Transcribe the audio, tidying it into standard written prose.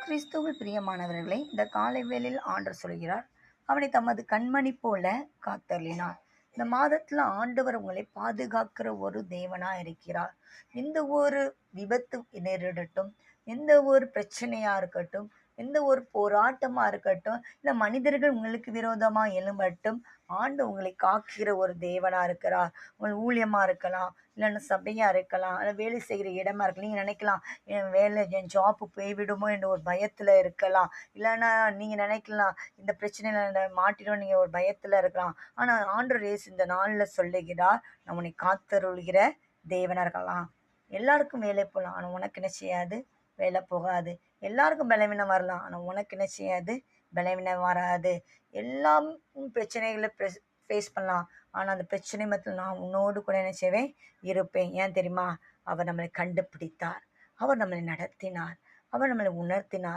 கிறிஸ்துவில் பிரியமானவர்களே, இந்த காலை வேளையில் ஆண்டவர் சொல்கிறார், அவனை தமது கண்மணி போல காத்தருளினார். இந்த மாதத்துல ஆண்டவர் உங்களை பாதுகாக்கிற ஒரு தேவனா இருக்கிறார். எந்த ஒரு விபத்து நேரிடட்டும், எந்த ஒரு பிரச்சனையா இருக்கட்டும், எந்த ஒரு போராட்டமா இருக்கட்டும், இல்ல மனிதர்கள் உங்களுக்கு விரோதமா எழும்பட்டும், உங்களை காக்கிற ஒரு தேவனா இருக்கிறார். உங்கள் ஊழியமா இருக்கலாம், இல்லைன்னா சபையா இருக்கலாம், இல்ல வேலை செய்கிற இடமா இருக்கலாம். நீங்க நினைக்கலாம், என் ஜாப் போய்விடுமோ என்ற ஒரு பயத்துல இருக்கலாம். இல்லைன்னா நீங்க நினைக்கலாம், இந்த பிரச்சனையில நான் மாட்டிடுவேன், நீங்க ஒரு பயத்துல இருக்கலாம். ஆனா ஆண்டவர் இயேசு இந்த நாள்ல சொல்லுகிறார், நான் உன்னை காத்தருள்கிற தேவனா இருக்கலாம். எல்லாருக்கும் வேலை போகலாம், ஆனா உனக்கு என்ன செய்யாது? வேலை போகாது. எல்லாருக்கும் பலவீனம் வரலாம், ஆனா உனக்கு என்ன செய்யாது? பலவீனம் வராது. எல்லாம் பிரச்சனைகளை ஃபேஸ் பண்ணலாம், ஆனா அந்த பிரச்சனை மத்தியில் நான் உன்னோடு கூட என்ன செய்வேன்? இருப்பேன். ஏன் தெரியுமா? அவர் நம்மளை கண்டுபிடித்தார், அவர் நம்மளை நடத்தினார், அவர் நம்மளை உணர்த்தினார்.